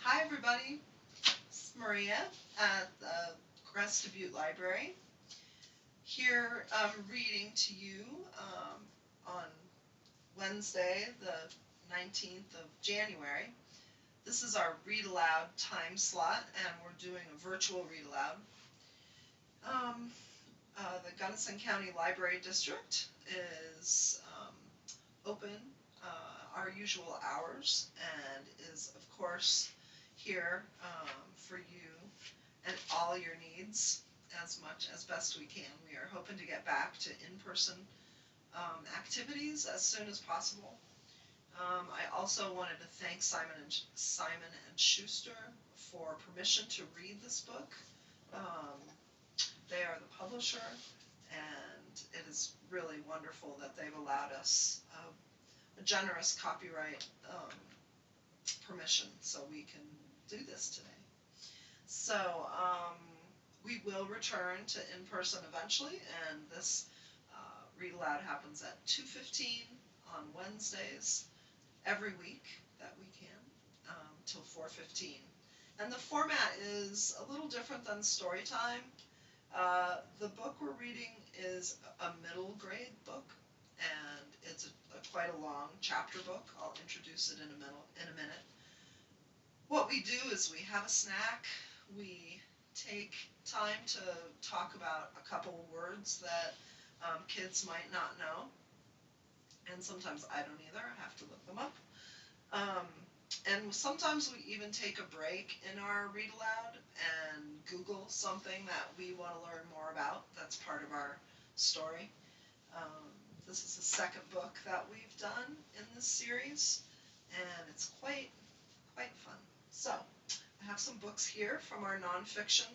Hi everybody, it's Maria at the Crested Butte Library. Here reading to you on Wednesday the 19th of January. This is our Read Aloud time slot and we're doing a virtual Read Aloud. The Gunnison County Library District is open our usual hours and is of course here for you and all your needs as best we can. We are hoping to get back to in-person activities as soon as possible. I also wanted to thank Simon and Schuster for permission to read this book. They are the publisher, and it is really wonderful that they've allowed us a generous copyright permission so we can do this today. So we will return to in-person eventually, and this Read Aloud happens at 2:15 on Wednesdays every week that we can till 4:15. And the format is a little different than story time. The book we're reading is a middle grade book, and it's quite a long chapter book. I'll introduce it in a minute. What we do is we have a snack, we take time to talk about a couple words that kids might not know, and sometimes I don't either, I have to look them up. And sometimes we even take a break in our Read Aloud and Google something that we want to learn more about that's part of our story. This is the second book that we've done in this series, and it's quite fun. So, I have some books here from our nonfiction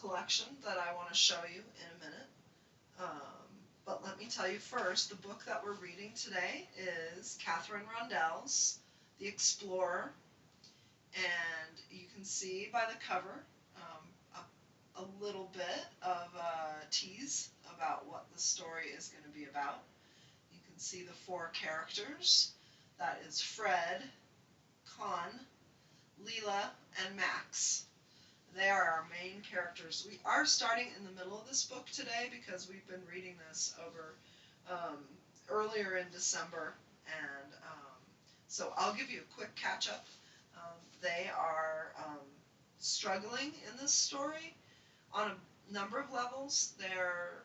collection that I want to show you in a minute. But let me tell you first, the book that we're reading today is Katherine Rundell's The Explorer, and you can see by the cover a little bit of a tease about what the story is going to be about. You can see the four characters. That is Fred, Con, Leela, and Max. They are our main characters. We are starting in the middle of this book today because we've been reading this over earlier in December, and so I'll give you a quick catch-up. They are struggling in this story on a number of levels. They're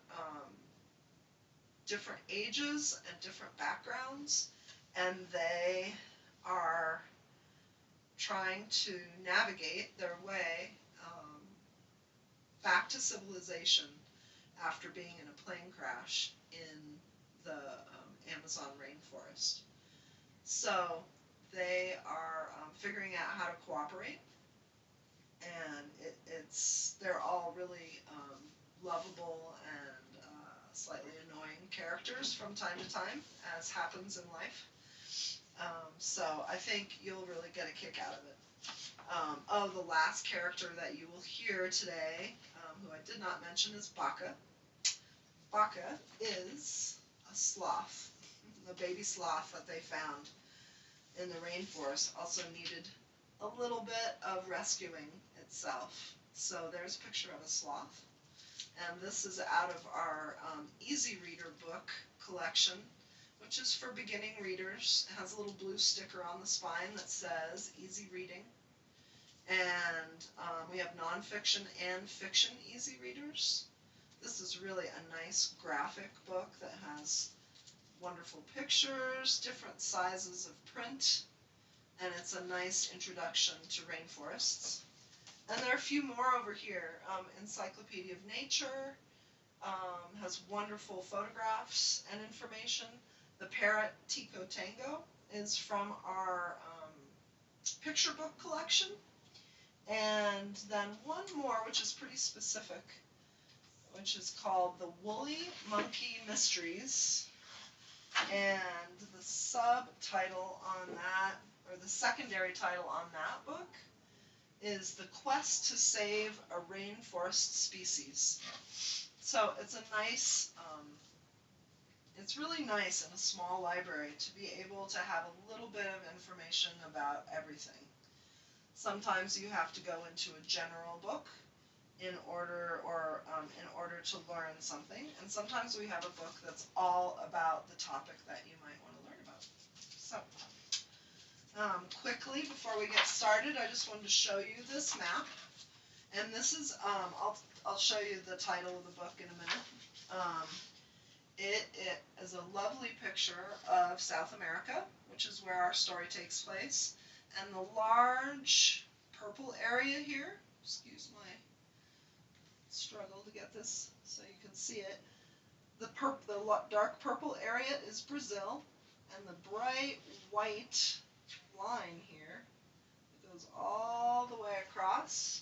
different ages and different backgrounds, and they are trying to navigate their way back to civilization after being in a plane crash in the Amazon rainforest. So they are figuring out how to cooperate, and they're all really lovable and slightly annoying characters from time to time, as happens in life. So I think you'll really get a kick out of it. The last character that you will hear today, who I did not mention, is Baka. Baka is a sloth, the baby sloth that they found in the rainforest. Also needed a little bit of rescuing itself. So there's a picture of a sloth. And this is out of our Easy Reader book collection, which is for beginning readers. It has a little blue sticker on the spine that says Easy Reading. And we have nonfiction and fiction easy readers. This is really a nice graphic book that has wonderful pictures, different sizes of print, and it's a nice introduction to rainforests. And there are a few more over here. Encyclopedia of Nature has wonderful photographs and information. The Parrot Tico Tango is from our picture book collection. And then one more, which is pretty specific, which is called The Woolly Monkey Mysteries. And the subtitle on that, or the secondary title on that book, is The Quest to Save a Rainforest Species. So it's a nice, it's really nice in a small library to be able to have a little bit of information about everything. Sometimes you have to go into a general book in order to learn something, and sometimes we have a book that's all about the topic that you might want to learn about. So, quickly before we get started, I just wanted to show you this map, and this is I'll show you the title of the book in a minute. It is a lovely picture of South America, which is where our story takes place, and the large purple area here. Excuse my struggle to get this so you can see it. The dark purple area is Brazil, and the bright white line here that goes all the way across,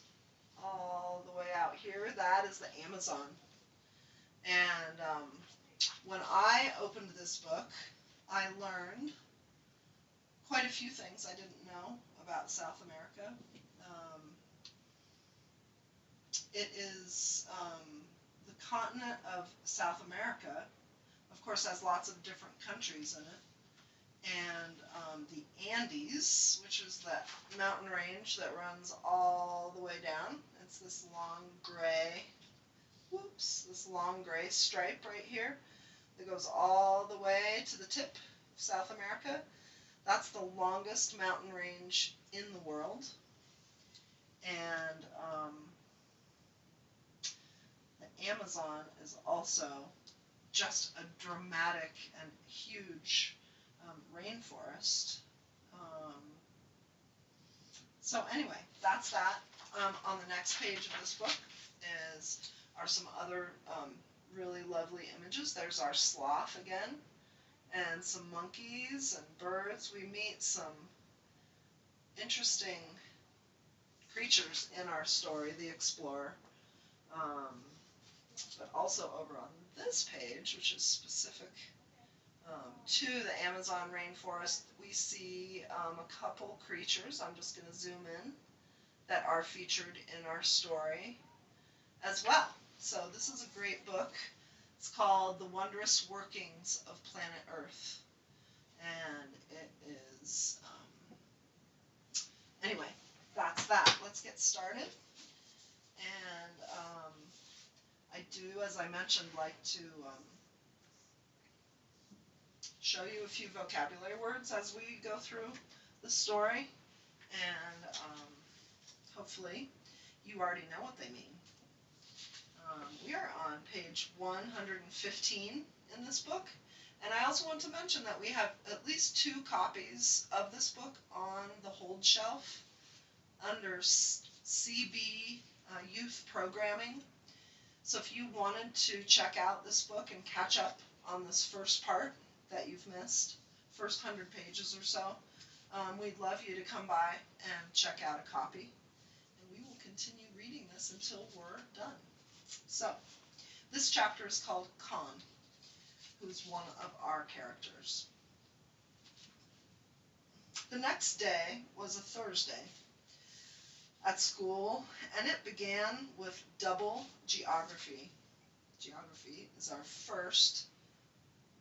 all the way out here, that is the Amazon. And when I opened this book, I learned quite a few things I didn't know about South America. It is the continent of South America, of course, has lots of different countries in it. And the Andes, which is that mountain range that runs all the way down. It's this long gray, this long gray stripe right here that goes all the way to the tip of South America. That's the longest mountain range in the world. And the Amazon is also just a dramatic and huge rainforest. So anyway, that's that. On the next page of this book are some other really lovely images. There's our sloth again, and some monkeys and birds. We meet some interesting creatures in our story, the explorer. But also over on this page, which is specific to the Amazon rainforest, we see a couple creatures, I'm just going to zoom in, that are featured in our story as well. So this is a great book. It's called The Wondrous Workings of Planet Earth. And it is, anyway, that's that. Let's get started. And I do, as I mentioned, like to show you a few vocabulary words as we go through the story, and hopefully you already know what they mean. We are on page 115 in this book, and I also want to mention that we have at least 2 copies of this book on the hold shelf under CB Youth Programming. So if you wanted to check out this book and catch up on this first part that you've missed, first 100 pages or so, we'd love you to come by and check out a copy. And we will continue reading this until we're done. So, this chapter is called Con, who's one of our characters. The next day was a Thursday at school, and it began with double geography. Geography is our first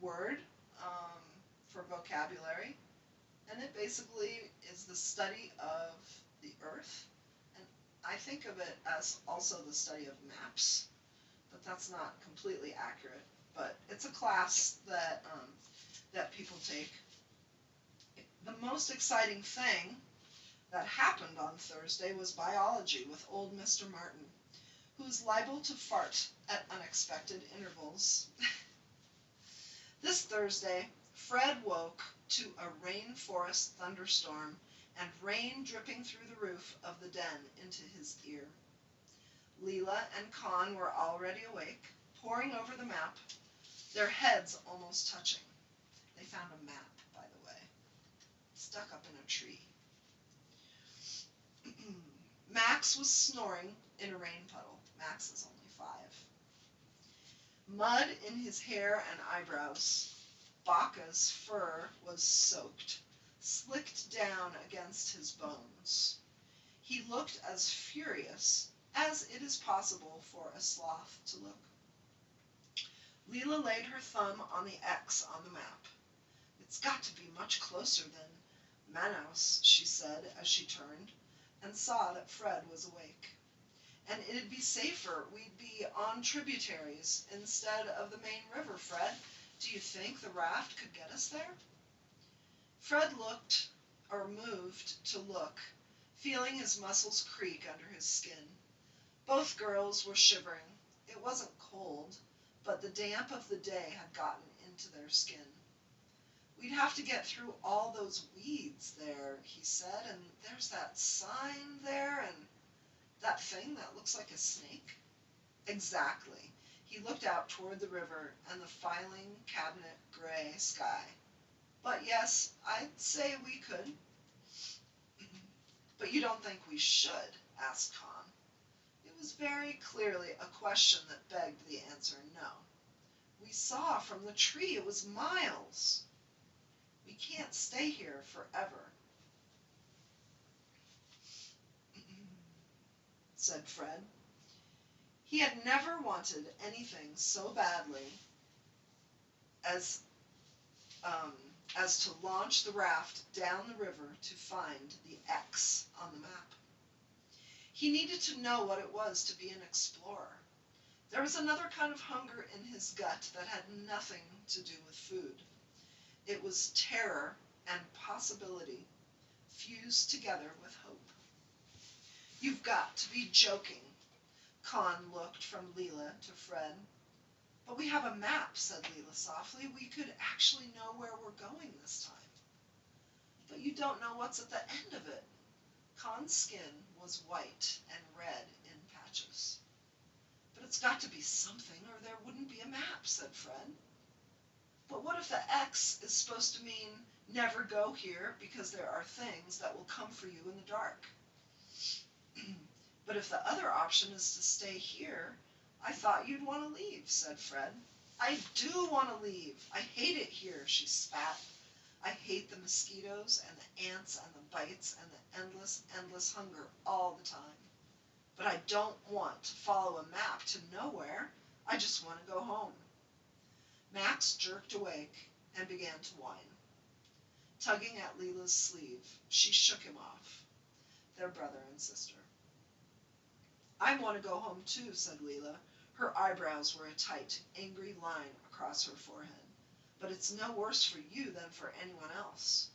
word for vocabulary, and it basically is the study of the earth, and I think of it as also the study of maps, but that's not completely accurate. But it's a class that that people take. The most exciting thing that happened on Thursday was biology with old Mr. Martin, who's liable to fart at unexpected intervals. This Thursday, Fred woke to a rainforest thunderstorm and rain dripping through the roof of the den into his ear. Leela and Con were already awake, poring over the map, their heads almost touching. They found a map, by the way, stuck up in a tree. Max was snoring in a rain puddle. Max is only 5. Mud in his hair and eyebrows. Baka's fur was soaked, slicked down against his bones. He looked as furious as it is possible for a sloth to look. Leela laid her thumb on the X on the map. It's got to be much closer than Manaus, she said as she turned. and saw that Fred was awake. And it'd be safer. We'd be on tributaries instead of the main river, Fred. Do you think the raft could get us there? Fred looked, or moved to look, feeling his muscles creak under his skin. Both girls were shivering. It wasn't cold, but the damp of the day had gotten into their skin. We'd have to get through all those weeds there, he said, and there's that sign there, and that thing that looks like a snake. Exactly. He looked out toward the river and the filing cabinet gray sky. But yes, I'd say we could. But you don't think we should? Asked Con. It was very clearly a question that begged the answer no. We saw from the tree it was miles. We can't stay here forever, said Fred. He had never wanted anything so badly as to launch the raft down the river to find the X on the map. He needed to know what it was to be an explorer. There was another kind of hunger in his gut that had nothing to do with food. It was terror and possibility fused together with hope. You've got to be joking. Con looked from Leela to Fred. But we have a map, said Leela softly. We could actually know where we're going this time. But you don't know what's at the end of it. Con's skin was white and red in patches. But it's got to be something or there wouldn't be a map, said Fred. But what if the X is supposed to mean never go here because there are things that will come for you in the dark? But if the other option is to stay here, I thought you'd want to leave, said Fred. I do want to leave. I hate it here, she spat. I hate the mosquitoes and the ants and the bites and the endless hunger all the time. But I don't want to follow a map to nowhere. I just want to go home. Max jerked awake and began to whine. Tugging at Leela's sleeve, she shook him off. Their brother and sister. I want to go home too, said Leela. Her eyebrows were a tight, angry line across her forehead. But it's no worse for you than for anyone else.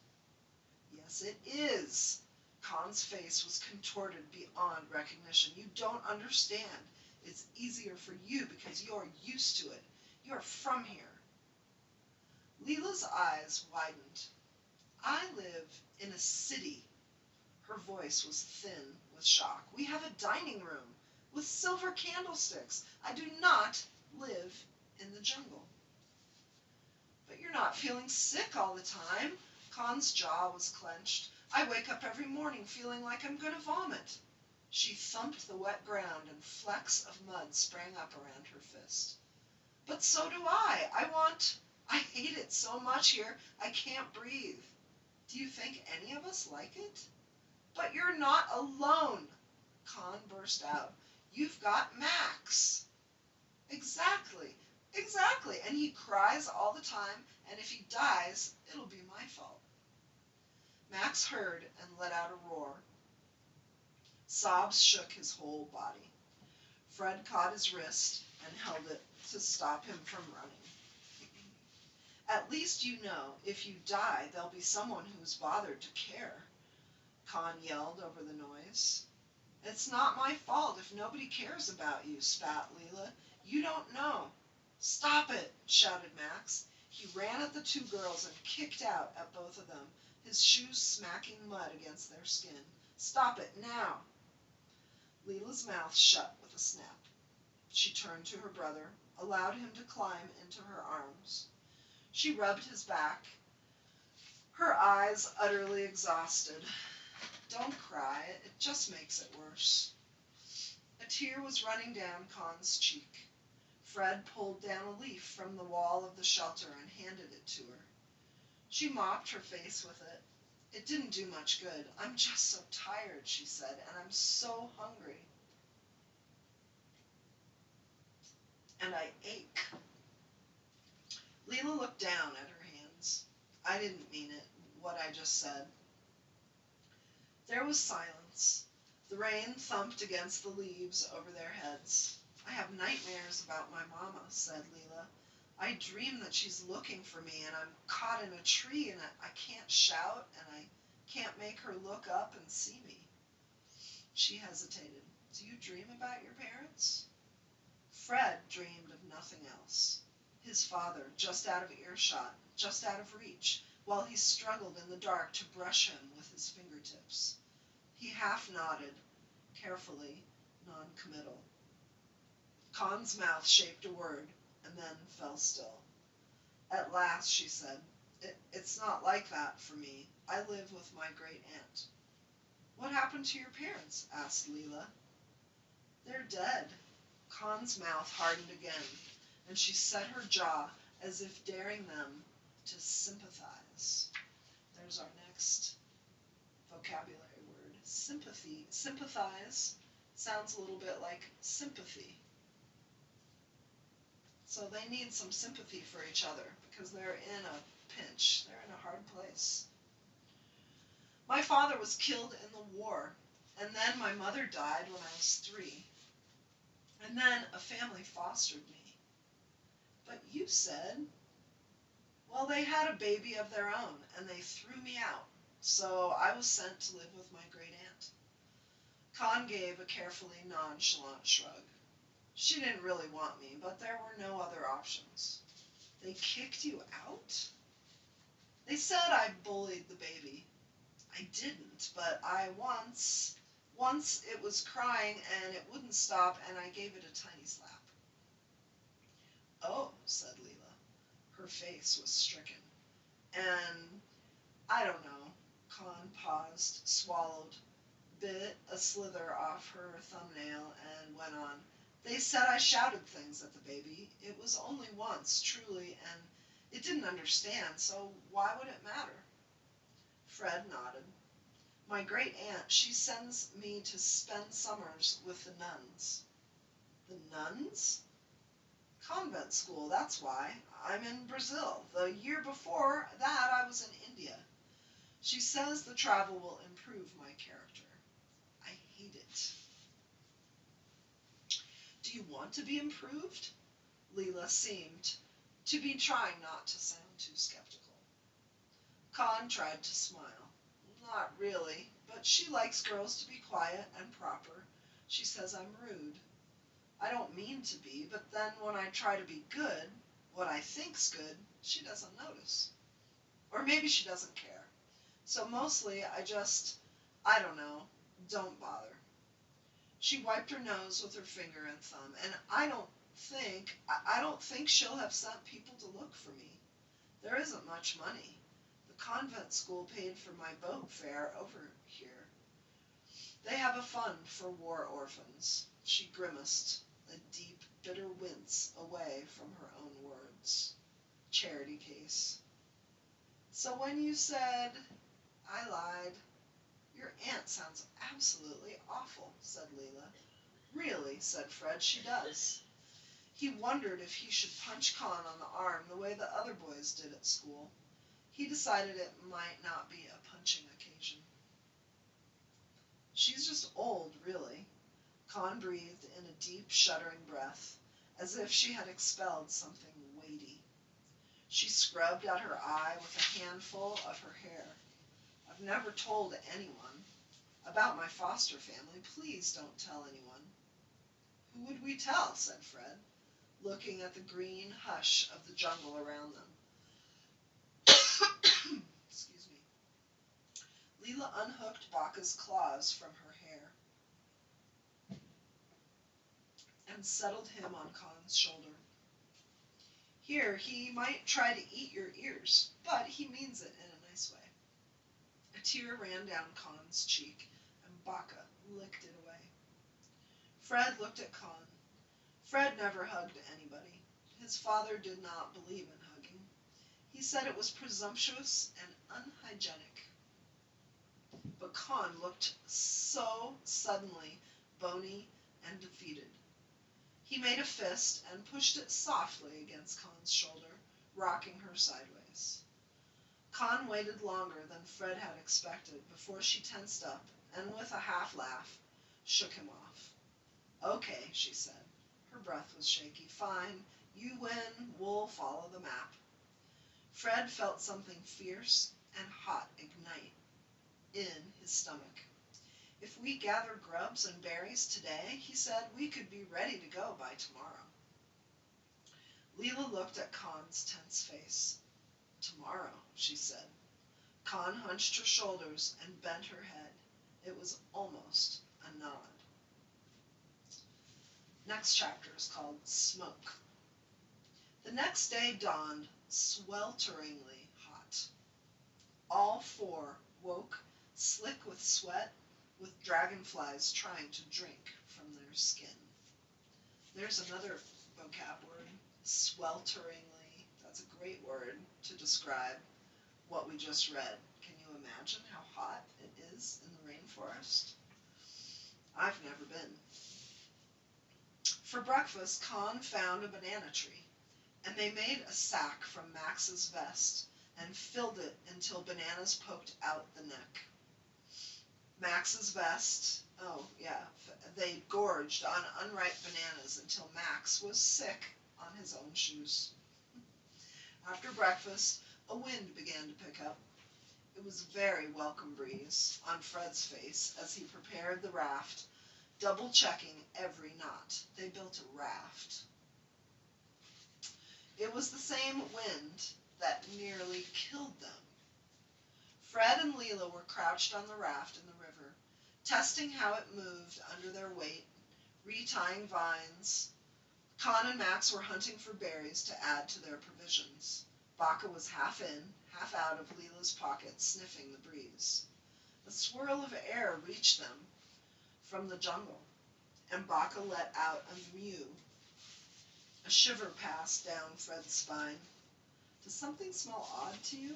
Yes, it is. Con's face was contorted beyond recognition. You don't understand. It's easier for you because you're used to it. You're from here. Leela's eyes widened. I live in a city. Her voice was thin with shock. We have a dining room with silver candlesticks. I do not live in the jungle. But you're not feeling sick all the time. Con's jaw was clenched. I wake up every morning feeling like I'm going to vomit. She thumped the wet ground and flecks of mud sprang up around her fist. But so do I. I hate it so much here, I can't breathe. Do you think any of us like it? But you're not alone, Con burst out. You've got Max. Exactly. And he cries all the time, and if he dies, it'll be my fault. Max heard and let out a roar. Sobs shook his whole body. Fred caught his wrist and held it to stop him from running. At least you know, if you die, there'll be someone who's bothered to care, Con yelled over the noise. It's not my fault if nobody cares about you, spat Leela. You don't know. Stop it, shouted Max. He ran at the two girls and kicked out at both of them, his shoes smacking mud against their skin. Stop it now. Leela's mouth shut with a snap. She turned to her brother, allowed him to climb into her arms. She rubbed his back, her eyes utterly exhausted. Don't cry, it just makes it worse. A tear was running down Con's cheek. Fred pulled down a leaf from the wall of the shelter and handed it to her. She mopped her face with it. It didn't do much good. I'm just so tired, she said, and I'm so hungry. And I ache. Leela looked down at her hands. I didn't mean it, what I just said. There was silence. The rain thumped against the leaves over their heads. I have nightmares about my mama, said Leela. I dream that she's looking for me and I'm caught in a tree and I can't shout and I can't make her look up and see me. She hesitated. Do you dream about your parents? Fred dreamed of nothing else. His father, just out of earshot, just out of reach, while he struggled in the dark to brush him with his fingertips. He half nodded, carefully, non-committal. Con's mouth shaped a word, and then fell still. At last, she said, It's not like that for me. I live with my great-aunt. What happened to your parents? Asked Leela. They're dead. Con's mouth hardened again, and she set her jaw as if daring them to sympathize. There's our next vocabulary word. Sympathy. Sympathize sounds a little bit like sympathy. So they need some sympathy for each other because they're in a pinch. They're in a hard place. My father was killed in the war, and then my mother died when I was 3. And then a family fostered me. But you said, well, they had a baby of their own, and they threw me out. So I was sent to live with my great-aunt. Con gave a carefully nonchalant shrug. She didn't really want me, but there were no other options. They kicked you out? They said I bullied the baby. I didn't, but I once it was crying and it wouldn't stop and I gave it a tiny slap. Oh, said Leela. Her face was stricken. And I don't know. Con paused, swallowed, bit a slither off her thumbnail and went on. They said I shouted things at the baby. It was only once, truly, and it didn't understand, so why would it matter? Fred nodded. My great-aunt, she sends me to spend summers with the nuns. The nuns? Convent school, that's why. I'm in Brazil. The year before that, I was in India. She says the travel will improve my character. I hate it. Do you want to be improved? Leela seemed to be trying not to sound too skeptical. Con tried to smile. Not really, but she likes girls to be quiet and proper. She says I'm rude. I don't mean to be, but then when I try to be good, what I think's good, she doesn't notice. Or maybe she doesn't care. So mostly I don't know, don't bother. She wiped her nose with her finger and thumb, and I don't think she'll have sent people to look for me. There isn't much money. The convent school paid for my boat fare over here. They have a fund for war orphans. She grimaced, a deep, bitter wince away from her own words. Charity case. So when you said, I lied, your aunt sounds absolutely awful, said Leela. Really, said Fred, she does. He wondered if he should punch Con on the arm the way the other boys did at school. He decided it might not be a punching occasion. She's just old, really. Con breathed in a deep, shuddering breath, as if she had expelled something weighty. She scrubbed at her eye with a handful of her hair. I've never told anyone about my foster family. Please don't tell anyone. Who would we tell? Said Fred, looking at the green hush of the jungle around them. Excuse me. Leela unhooked Baka's claws from her hair and settled him on Con's shoulder. Here, he might try to eat your ears, but he means it in a nice way. A tear ran down Con's cheek, and Baka licked it away. Fred looked at Con. Fred never hugged anybody. His father did not believe in hugging. He said it was presumptuous and unhygienic. But Con looked so suddenly bony and defeated. He made a fist and pushed it softly against Con's shoulder, rocking her sideways. Con waited longer than Fred had expected before she tensed up, and with a half laugh, shook him off. Okay, she said. Her breath was shaky. Fine, you win, we'll follow the map. Fred felt something fierce and hot ignite in his stomach. If we gather grubs and berries today, he said, we could be ready to go by tomorrow. Leela looked at Con's tense face. Tomorrow, she said. Con hunched her shoulders and bent her head. It was almost a nod. Next chapter is called Smoke. The next day dawned swelteringly hot. All four woke, slick with sweat, with dragonflies trying to drink from their skin. There's another vocab word, swelteringly. That's a great word to describe what we just read. Can you imagine how hot it is in the rainforest? I've never been. For breakfast, Con found a banana tree, and they made a sack from Max's vest and filled it until bananas poked out the neck. Max's vest, they gorged on unripe bananas until Max was sick on his own shoes. After breakfast, a wind began to pick up. It was a very welcome breeze on Fred's face as he prepared the raft, double-checking every knot. They built a raft. It was the same wind that nearly killed them. Fred and Leela were crouched on the raft in the river, testing how it moved under their weight, retying vines. Con and Max were hunting for berries to add to their provisions. Baca was half in, half out of Leela's pocket, sniffing the breeze. A swirl of air reached them from the jungle, and Baca let out a mew. A shiver passed down Fred's spine. Does something smell odd to you?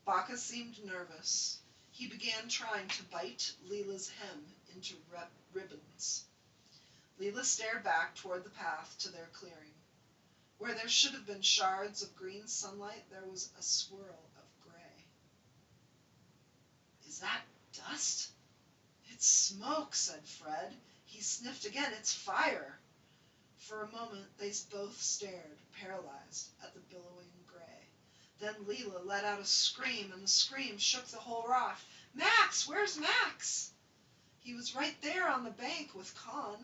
Baca seemed nervous. He began trying to bite Leela's hem into ribbons. Leela stared back toward the path to their clearing. Where there should have been shards of green sunlight, there was a swirl of gray. Is that dust? It's smoke, said Fred. He sniffed again. It's fire. For a moment, they both stared, paralyzed, at the billowing gray. Then Leela let out a scream, and the scream shook the whole raft. Max! Where's Max? He was right there on the bank with Con.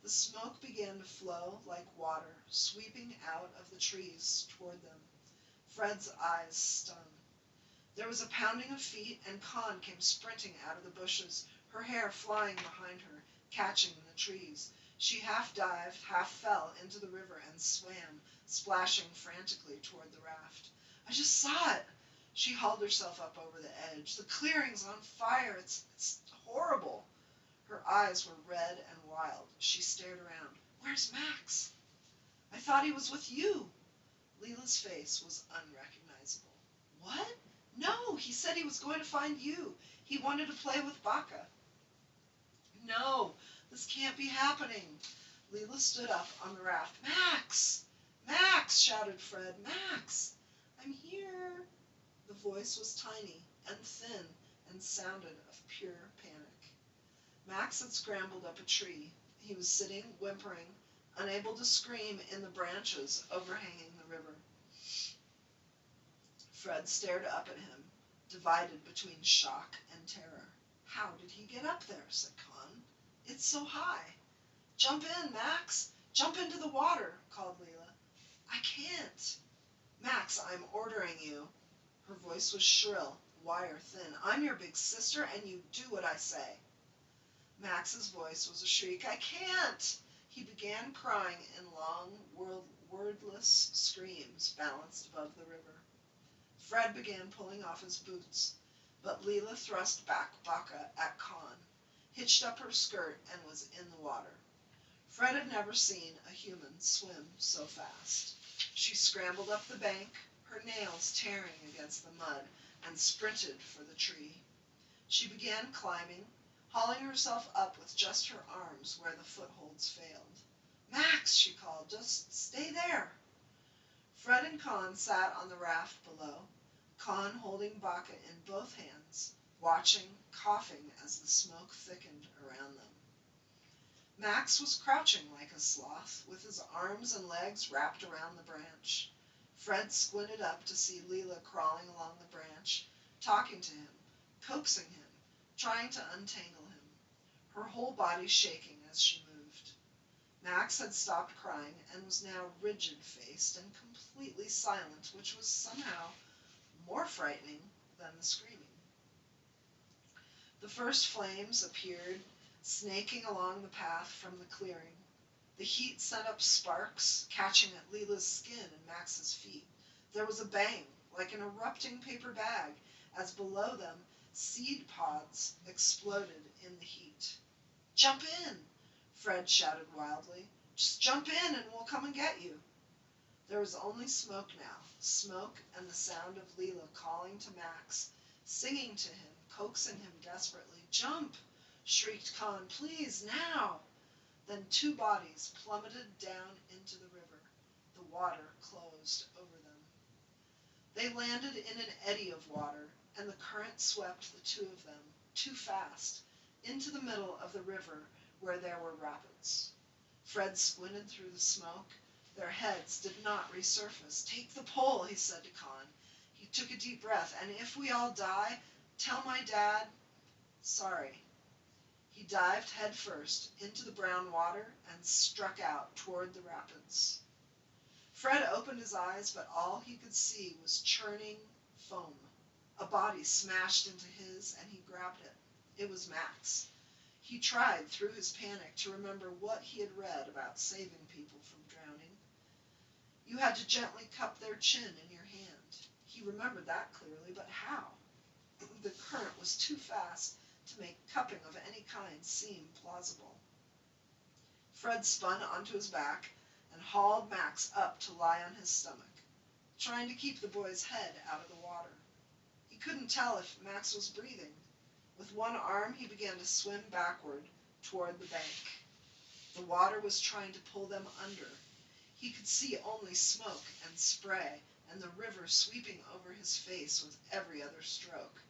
The smoke began to flow like water, sweeping out of the trees toward them. Fred's eyes stung. There was a pounding of feet, and Con came sprinting out of the bushes, her hair flying behind her, catching in the trees. She half dived, half fell into the river and swam, splashing frantically toward the raft. I just saw it. She hauled herself up over the edge. The clearing's on fire. It's horrible. Her eyes were red and wild. She stared around. Where's Max? I thought he was with you. Leela's face was unrecognizable. What? No, he said he was going to find you. He wanted to play with Baca. No, this can't be happening. Leela stood up on the raft. Max! Max! Shouted Fred. Max! I'm here. The voice was tiny and thin and sounded of pure panic. Max had scrambled up a tree. He was sitting, whimpering, unable to scream in the branches overhanging the river. Fred stared up at him, divided between shock and terror. How did he get up there? Said Con. It's so high. Jump in, Max. Jump into the water, called Leela. I can't. Max, I'm ordering you. Her voice was shrill, wire thin. I'm your big sister, and you do what I say. Max's voice was a shriek. I can't. He began crying in long, wordless screams balanced above the river. Fred began pulling off his boots, but Leela thrust back Baca at Con, hitched up her skirt, and was in the water. Fred had never seen a human swim so fast. She scrambled up the bank, her nails tearing against the mud, and sprinted for the tree. She began climbing, hauling herself up with just her arms where the footholds failed. Max, she called, just stay there. Fred and Con sat on the raft below, Con holding Baca in both hands, watching, coughing as the smoke thickened around them. Max was crouching like a sloth, with his arms and legs wrapped around the branch. Fred squinted up to see Leela crawling along the branch, talking to him, coaxing him, trying to untangle him, her whole body shaking as she moved. Max had stopped crying and was now rigid-faced and completely silent, which was somehow more frightening than the screaming. The first flames appeared, snaking along the path from the clearing. The heat sent up sparks, catching at Leela's skin and Max's feet. There was a bang, like an erupting paper bag, as below them seed pods exploded in the heat. "Jump in!" Fred shouted wildly. "Just jump in and we'll come and get you." There was only smoke now, smoke and the sound of Leela calling to Max, singing to him, coaxing him desperately. "Jump!" shrieked Con. "Please, now!" Then two bodies plummeted down into the river. The water closed over them. They landed in an eddy of water, and the current swept the two of them, too fast, into the middle of the river where there were rapids. Fred squinted through the smoke. Their heads did not resurface. "Take the pole," he said to Con. He took a deep breath. "And if we all die, tell my dad, sorry." He dived headfirst into the brown water and struck out toward the rapids. Fred opened his eyes, but all he could see was churning foam. A body smashed into his, and he grabbed it. It was Max. He tried, through his panic, to remember what he had read about saving people from drowning. You had to gently cup their chin in your hand. He remembered that clearly, but how? The current was too fast to make cupping of any kind seem plausible. Fred spun onto his back and hauled Max up to lie on his stomach, trying to keep the boy's head out of the water. He couldn't tell if Max was breathing. With one arm, he began to swim backward toward the bank. The water was trying to pull them under. He could see only smoke and spray, and the river sweeping over his face with every other stroke.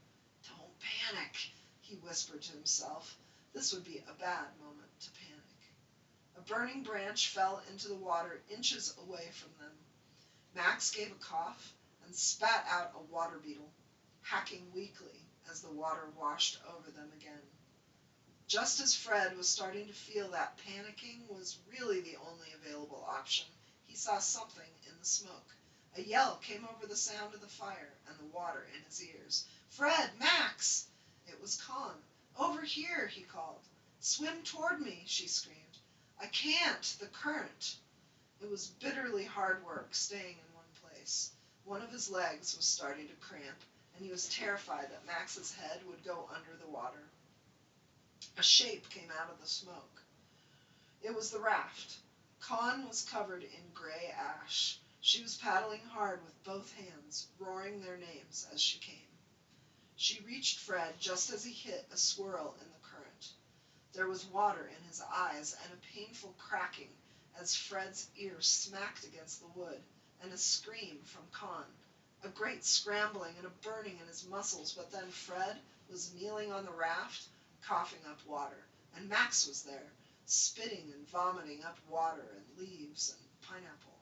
"Don't panic," he whispered to himself. This would be a bad moment to panic. A burning branch fell into the water inches away from them. Max gave a cough and spat out a water beetle, hacking weakly as the water washed over them again. Just as Fred was starting to feel that panicking was really the only available option, he saw something in the smoke. A yell came over the sound of the fire and the water in his ears. "Fred! Max!" It was Con. "Over here," he called. "Swim toward me," she screamed. "I can't, the current." It was bitterly hard work staying in one place. One of his legs was starting to cramp, and he was terrified that Max's head would go under the water. A shape came out of the smoke. It was the raft. Con was covered in gray ash. She was paddling hard with both hands, roaring their names as she came. She reached Fred just as he hit a swirl in the current. There was water in his eyes and a painful cracking as Fred's ear smacked against the wood, and a scream from Con. A great scrambling and a burning in his muscles, but then Fred was kneeling on the raft, coughing up water, and Max was there, spitting and vomiting up water and leaves and pineapple.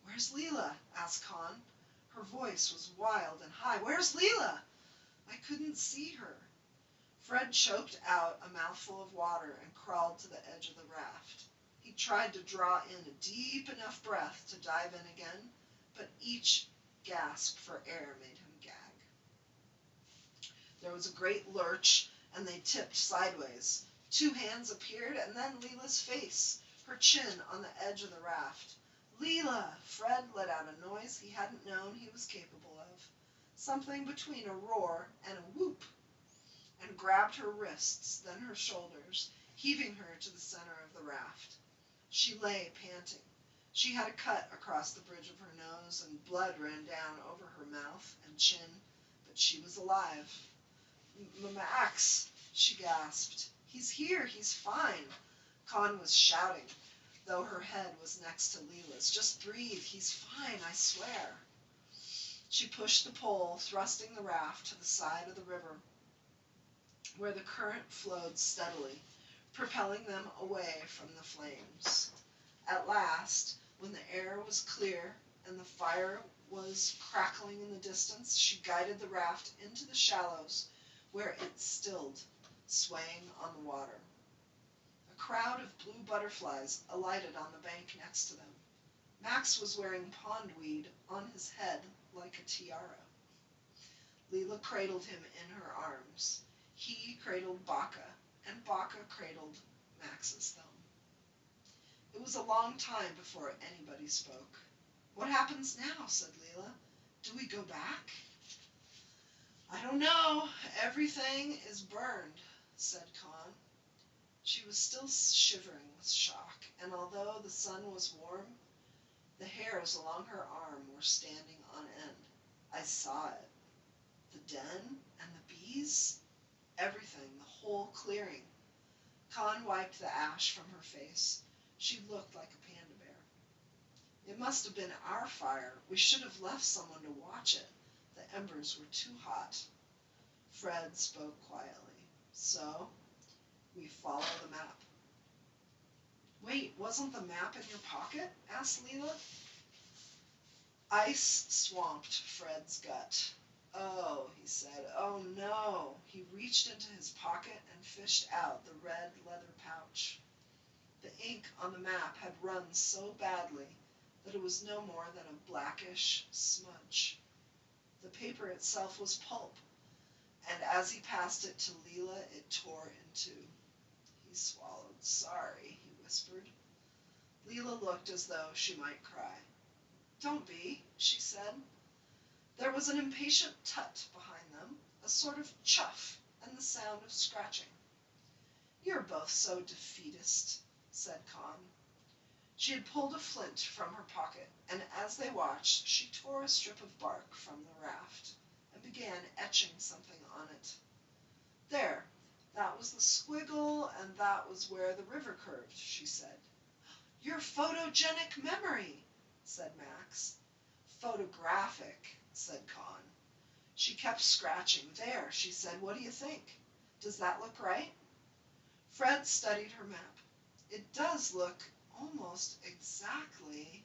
"Where's Leela?" asked Con. Her voice was wild and high. "Where's Leela?" "I couldn't see her." Fred choked out a mouthful of water and crawled to the edge of the raft. He tried to draw in a deep enough breath to dive in again, but each gasp for air made him gag. There was a great lurch, and they tipped sideways. Two hands appeared, and then Leela's face, her chin on the edge of the raft. "Leela!" Fred let out a noise he hadn't known he was capable of, something between a roar and a whoop, and grabbed her wrists, then her shoulders, heaving her to the center of the raft. She lay panting. She had a cut across the bridge of her nose, and blood ran down over her mouth and chin, but she was alive. "Max!" she gasped. "He's here! He's fine!" Con was shouting, though her head was next to Leela's. "Just breathe! He's fine, I swear!" She pushed the pole, thrusting the raft to the side of the river. where the current flowed steadily, propelling them away from the flames. At last, when the air was clear and the fire was crackling in the distance, she guided the raft into the shallows where it stilled, swaying on the water. A crowd of blue butterflies alighted on the bank next to them. Max was wearing pondweed on his head like a tiara. Leela cradled him in her arms. He cradled Baca, and Baca cradled Max's thumb. It was a long time before anybody spoke. "What happens now?" said Leela. "Do we go back?" "I don't know. Everything is burned," said Con. She was still shivering with shock, and although the sun was warm, the hairs along her arm were standing on end. "I saw it. The den and the bees, everything, the whole clearing." Con wiped the ash from her face. She looked like a panda bear. "It must have been our fire. We should have left someone to watch it. The embers were too hot." Fred spoke quietly. "So, we follow the map." "Wait, wasn't the map in your pocket?" asked Leela. Ice swamped Fred's gut. "Oh," he said, "oh no." He reached into his pocket and fished out the red leather pouch. The ink on the map had run so badly that it was no more than a blackish smudge. The paper itself was pulp, and as he passed it to Leela, it tore in two. He swallowed. "Sorry," he whispered. Leela looked as though she might cry. "Don't be," she said. There was an impatient tut behind them, a sort of chuff, and the sound of scratching. "You're both so defeatist," said Con. She had pulled a flint from her pocket, and as they watched, she tore a strip of bark from the raft and began etching something on it. "There, that was the squiggle, and that was where the river curved," she said. "Your photogenic memory," said Max. "Photographic," said Con. She kept scratching. "There," she said. "What do you think? Does that look right?" Fred studied her map. "It does look almost exactly—"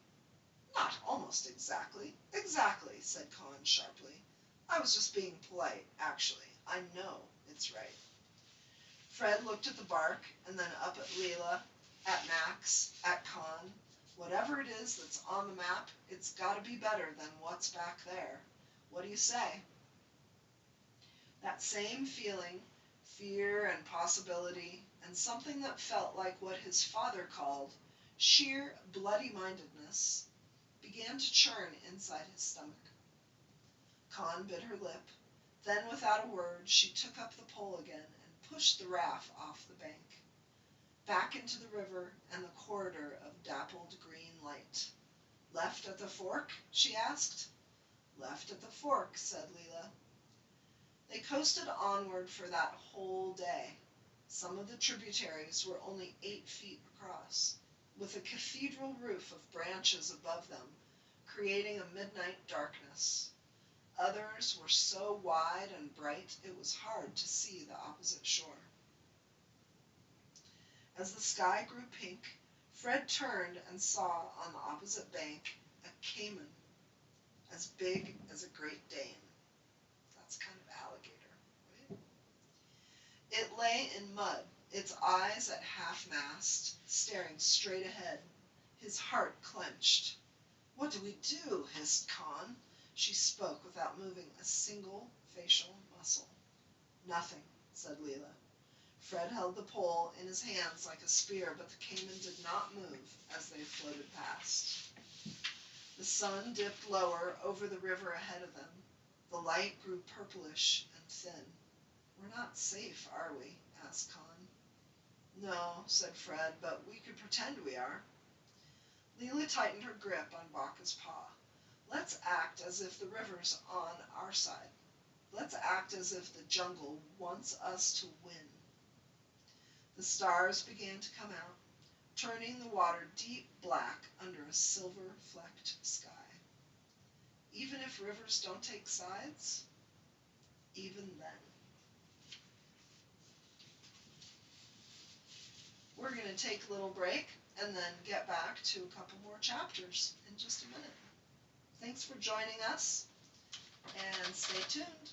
"Not almost exactly. Exactly," said Con sharply. "I was just being polite, actually. I know it's right." Fred looked at the bark, and then up at Leela, at Max, at Con. "Whatever it is that's on the map, it's got to be better than what's back there. What do you say?" That same feeling, fear and possibility, and something that felt like what his father called sheer bloody-mindedness, began to churn inside his stomach. Con bit her lip. Then, without a word, she took up the pole again and pushed the raft off the bank, back into the river and the corridor of dappled green light. "Left at the fork?" she asked. "Left at the fork," said Leela. They coasted onward for that whole day. Some of the tributaries were only 8 feet across, with a cathedral roof of branches above them, creating a midnight darkness. Others were so wide and bright it was hard to see the opposite shore. As the sky grew pink, Fred turned and saw on the opposite bank a caiman, as big as a Great Dane. That's kind of alligator, right? It lay in mud, its eyes at half-mast, staring straight ahead. His heart clenched. "What do we do?" hissed Con. She spoke without moving a single facial muscle. "Nothing," said Leela. Fred held the pole in his hands like a spear, but the caiman did not move as they floated past. The sun dipped lower over the river ahead of them. The light grew purplish and thin. "We're not safe, are we?" asked Con. "No," said Fred, "but we could pretend we are." Leela tightened her grip on Baca's paw. "Let's act as if the river's on our side. Let's act as if the jungle wants us to win." The stars began to come out, turning the water deep black under a silver-flecked sky. Even if rivers don't take sides, even then. to take a little break and then get back to a couple more chapters in just a minute. Thanks for joining us, and stay tuned.